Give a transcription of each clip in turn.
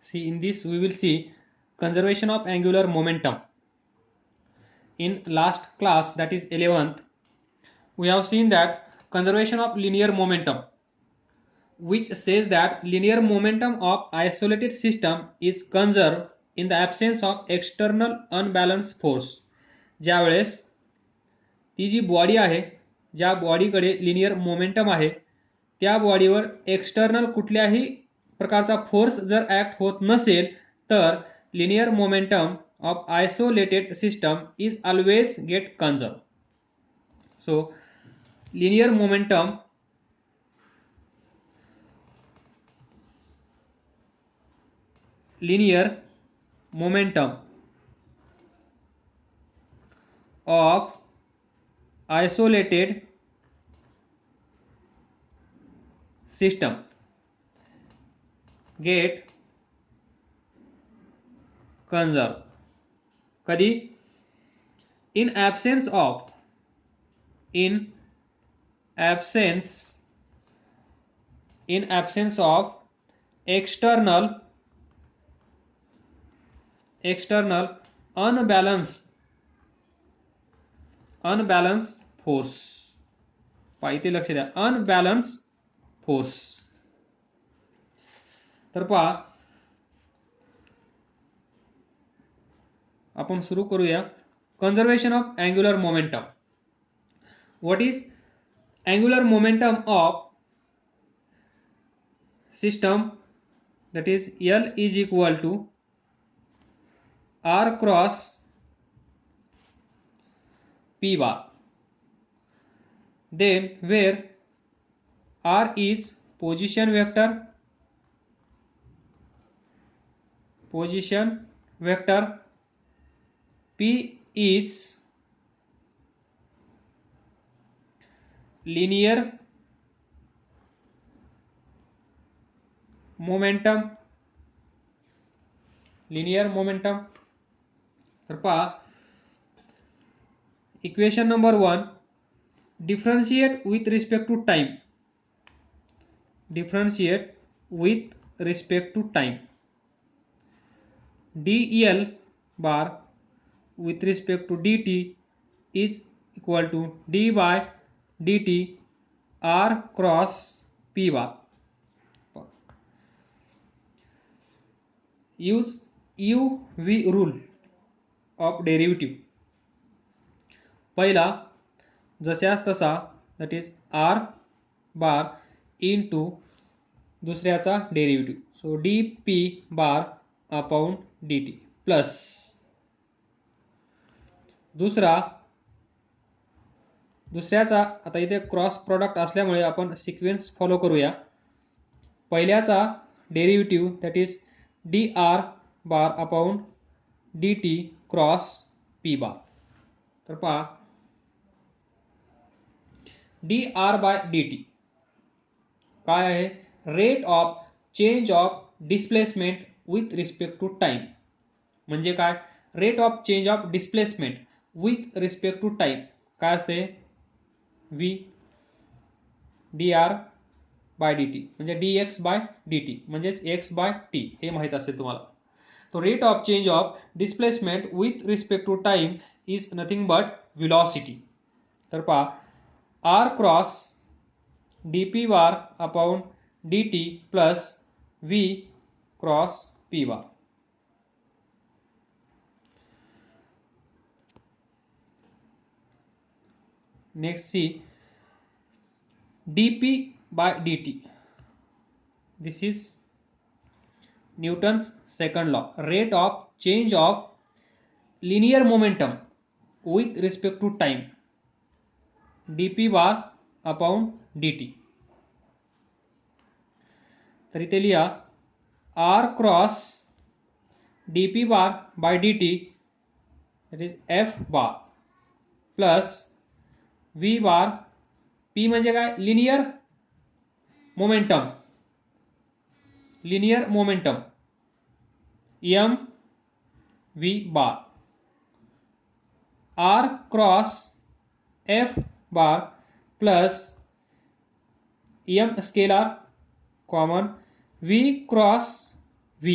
See, in this we will see conservation of angular momentum. In last class, that is 11th, we have seen that conservation of linear momentum, which says that linear momentum of isolated system is conserved in the absence of external unbalanced force. ज्यावेळेस ती जी body आहे, ज्या बॉडीकडे linear momentum आहे, त्या बॉडीवर external कुठल्याही प्रकारचा force जर act होत नसेल तर linear momentum of isolated system is always get conserve. So linear momentum of isolated system get conserved. कधी? in absence of external unbalanced force. पाहिजे लक्ष द्या, unbalanced force. तर पहा, आपण सुरू करूया. Conservation of angular momentum. What is angular momentum of system? that is L is equal to R cross P bar. Then where R is position vector, P is linear momentum. तर पहा, equation number 1, differentiate with respect to time. dl bar with respect to dt is equal to d by dt r cross p bar. use uv rule of derivative. पहिला जशास तसा, that is r bar into दुसऱ्याचा derivative, so dp bar upon dt plus दुसऱ्याचा, आता इथे cross product असल्यामुळे आपण sequence follow करूया. पहिल्याचा derivative that is dr bar upon dt cross p bar. तर पहा, dr बाय dt काय आहे? Rate of change of displacement with respect to time. म्हणजे काय? Rate of change of displacement with respect to time काय असते? v dr by dt म्हणजे dx by dt म्हणजेच x बाय t, हे माहित असेल तुम्हाला. तो rate of change of displacement with respect to time is nothing but velocity. तर पहा, r cross dp bar upon dt plus v cross p bar. Next see dp by dt. This is Newton's second law. Rate of change of linear momentum with respect to time. dp bar upon dt. तर इथे लिहा r cross dp bar by dt, that is f bar plus v bar. p म्हणजे काय? Linear momentum m v bar. r cross f bar plus m scalar common v cross v.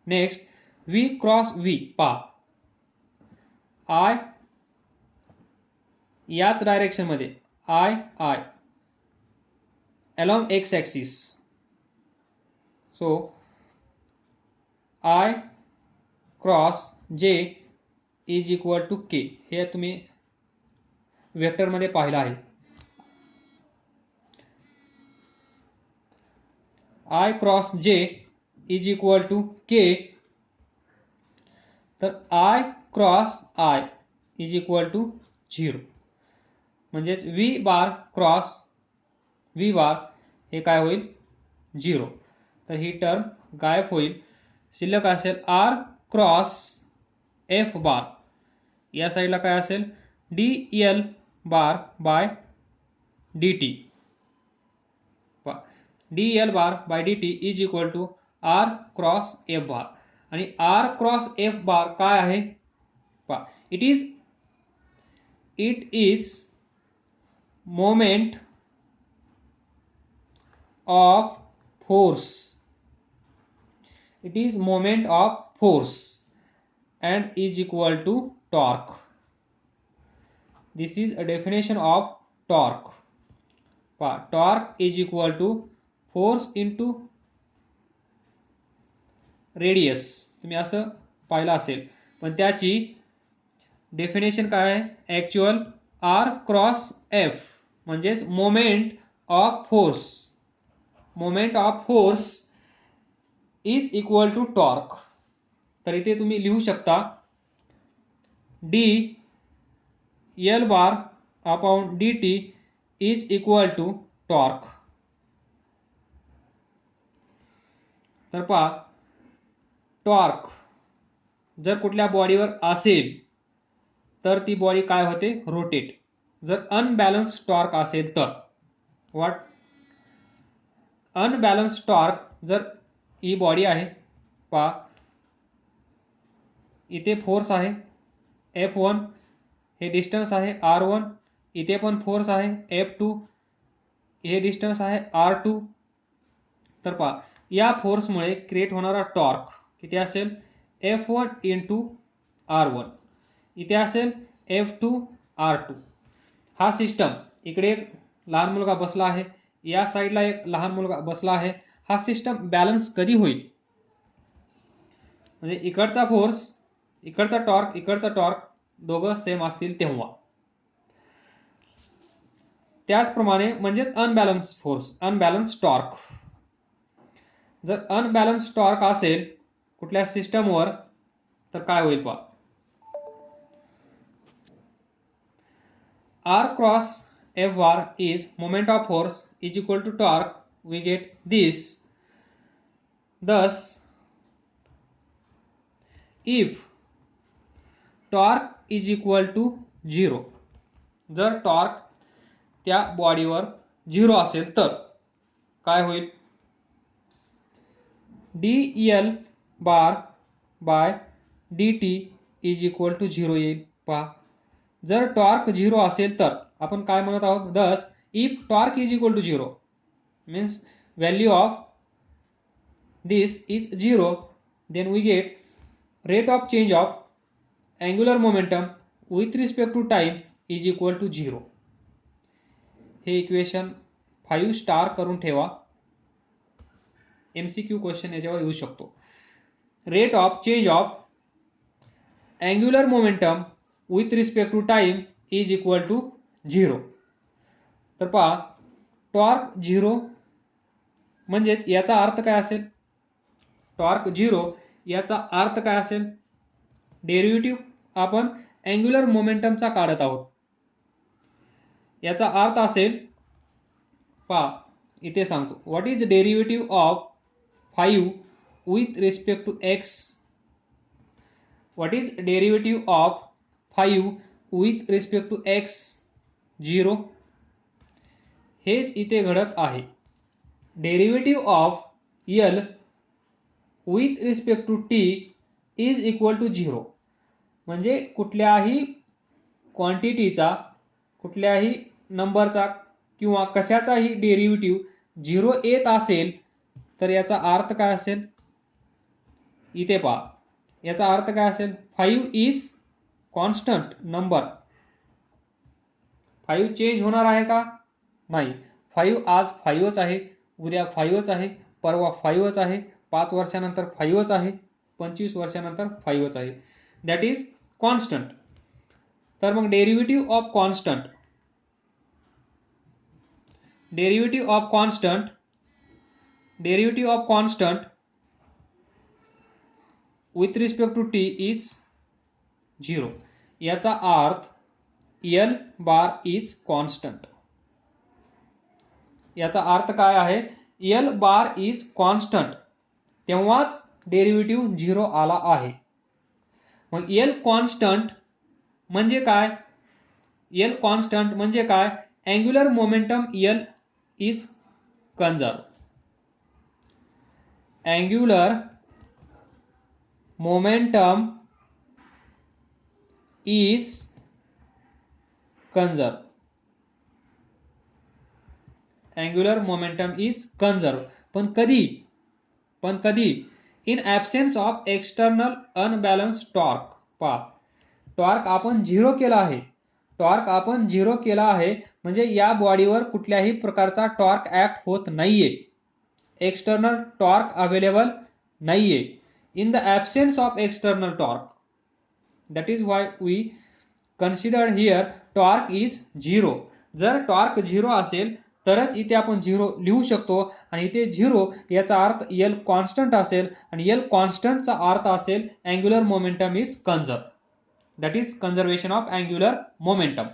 Next V cross V पहा, I याच डायरेक्शनमध्ये I I along x axis. So I cross j is equal to k. हे तुम्ही vector मध्ये पाहिलं आहे. I cross j is equal to k. तर I cross I is equal to 0. म्हणजेच v बार क्रॉस v बार हे काय होईल 0. तर ही टर्म गायब होईल. शिल्लक असेल r क्रॉस f बार. या साईडला काय असेल dl bar by dt. dl bar by dt is equal to r cross f bar. आणि r क्रॉस f बार काय आहे पहा, it is moment of force. It is moment of force and is equal to torque. This is a definition of torque. Torque is equal to force into radius. तुम्ही असं पाहिलं असेल, पण त्याची definition काय आहे, ॲक्च्युअल r क्रॉस f म्हणजेच moment of force. Moment of force is equal to torque. तर इथे तुम्ही लिहू शकता D L bar upon D T is equal to torque. तर पहा, टॉर्क जर कुठल्या बॉडीवर असेल तर ती बॉडी काय होते, रोटेट. जर अनबॅलन्स टॉर्क असेल तर व्हॉट, अनबॅलन्स टॉर्क. जर ही बॉडी आहे पहा, इथे फोर्स आहे F1, हे डिस्टन्स आहे R1, इथे पण फोर्स आहे F2, हे डिस्टन्स आहे R2. तर पहा, या फोर्समुळे क्रिएट होणारा टॉर्क किती असेल F1 इंटू R1, इथे असेल F2 R2. हा सिस्टम, इकडे एक लहान मुलगा बसला आहे, या साईडला एक लहान मुलगा बसला आहे. हा सिस्टम बॅलन्स कधी होईल, म्हणजे इकडचा फोर्स, इकडचा टॉर्क दोघं सेम असतील तेव्हा. त्याचप्रमाणे म्हणजेच अनबॅलन्स फोर्स, अनबॅलन्स टॉर्क. जर अनबॅलन्स टॉर्क असेल कुठल्या सिस्टमवर तर काय होईल पहा, r cross f bar is moment of force is equal to torque. We get this. Thus if torque is equal to 0, जर टॉर्क त्या बॉडीवर 0 असेल तर काय होईल, dl bar by dt is equal to 0 येईल. पहा, जर टॉर्क 0 असेल तर आपण काय म्हणत आहोत, thus if torque is equal to 0 means value of this is 0, then we get rate of change of angular momentum with respect to time is equal to 0. हे इक्वेशन 5 स्टार करून ठेवा, MCQ क्वेश्चन याच्यावर येऊ शकतो. Rate of change of angular momentum with respect to time is equal to 0. तर पहा, torque 0 म्हणजेच याचा अर्थ काय असेल, टॉर्क 0 याचा अर्थ काय असेल, डेरिव्हेटिव्ह आपण अँग्युलर मोमेंटमचा काढत आहोत. याचा अर्थ असेल, पहा इथे सांगतो, what is derivative of 5 with respect to x. What is derivative of 5 with respect to x, 0. हेच इथे घडत आहे. Derivative of l with respect to t is equal to 0. म्हणजे कुठल्याही क्वांटिटीचा, कुठल्याही नंबरचा किंवा कशाचाही डेरिव्हेटिव्ह 0 येत असेल तर याचा अर्थ काय असेल, इथे पहा, याचा अर्थ काय असेल? 5 इज कॉन्स्टंट नंबर. 5 चेंज होणार आहे का? नाही. 5 आज 5च आहे, उद्या 5च आहे, परवा 5च आहे, 5 वर्षानंतर 5च आहे, 25 वर्षानंतर 5च आहे. That is constant. तर मग derivative of constant, derivative of constant, derivative of constant with respect to T is 0. याचा अर्थ एल बार इज कॉन्स्टंट. याचा अर्थ काय आहे? एल बार इज कॉन्स्टंट, तेव्हाच डेरिव्हेटिव्ह 0 आला आहे. मग एल कॉन्स्टंट म्हणजे काय? एल कॉन्स्टंट म्हणजे काय? Angular momentum L is conserve. Angular momentum is conserve. Angular momentum is conserve. पण कधी? In absence of external unbalance torque. पहा, टॉर्क आपण 0 केला आहे. टॉर्क आपण 0 केला आहे म्हणजे या बॉडीवर कुठल्याही प्रकारचा टॉर्क ऍक्ट होत नाहीये. एक्सटर्नल टॉर्क अवेलेबल नाहीये. In the absence of external torque, that is why we considered here torque is 0. जर टॉर्क 0 असेल तरच इथे आपण 0 लिहू शकतो, आणि इथे 0 याचा अर्थ एल कॉन्स्टंट असेल, आणि एल कॉन्स्टंटचा अर्थ असेल angular momentum is conserve. That is conservation of angular momentum,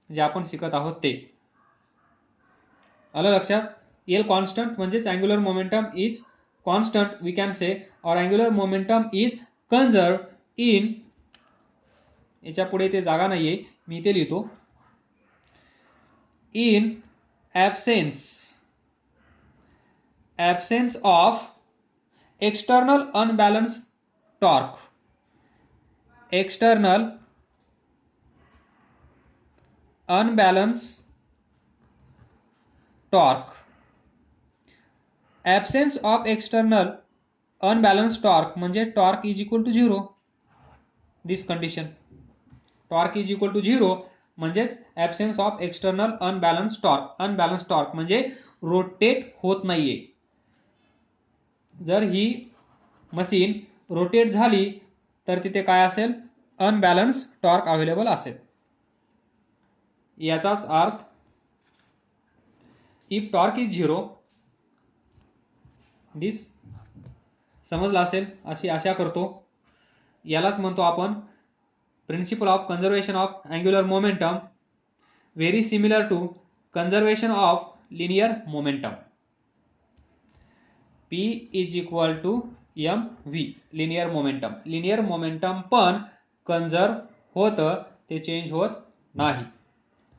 जे आपण शिकत आहोत ते. आलं लक्षात? एल कॉन्स्टंट म्हणजेच angular momentum is constant we can say, और angular momentum is conserve in, याच्या पुढे ते जागा नाहीये, मी इथे लिहितो, in absence of external unbalanced torque. External unbalanced torque. Absence of external unbalanced torque म्हणजे torque is equal to 0. This condition, torque is equal to 0 म्हणजेच absence of external unbalanced torque. Unbalanced torque म्हणजे rotate होत नाहीये. जर ही machine rotate झाली तर तिथे काय असेल? अनबॅलन्स टॉर्क अवेलेबल असेल. याचाच अर्थ इफ टॉर्क इज 0, दिस समजला असेल अशी आशा करतो. यालाच म्हणतो आपण principle of conservation of angular momentum, very similar to conservation of linear momentum. P is equal to mv, linear momentum. Linear momentum पण कन्झर्व होतं, ते चेंज होत नाही.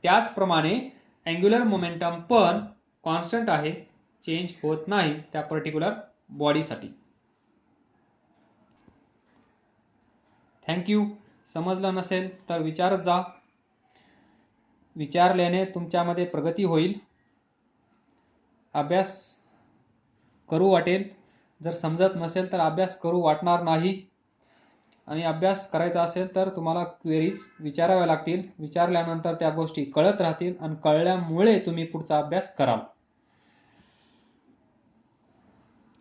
त्याचप्रमाणे अँग्युलर मोमेंटम पण कॉन्स्टंट आहे, चेंज होत नाही त्या पर्टिक्युलर बॉडीसाठी. थँक्यू. समजलं नसेल तर विचारत जा. विचारल्याने तुमच्यामध्ये प्रगती होईल, अभ्यास करू वाटेल. जर समजत नसेल तर अभ्यास करू वाटणार नाही, आणि अभ्यास करायचा असेल तर तुम्हाला क्वेरीज विचाराव्या लागतील. विचारल्यानंतर त्या गोष्टी कळत राहतील, आणि कळल्यामुळे तुम्ही पुढचा अभ्यास कराल.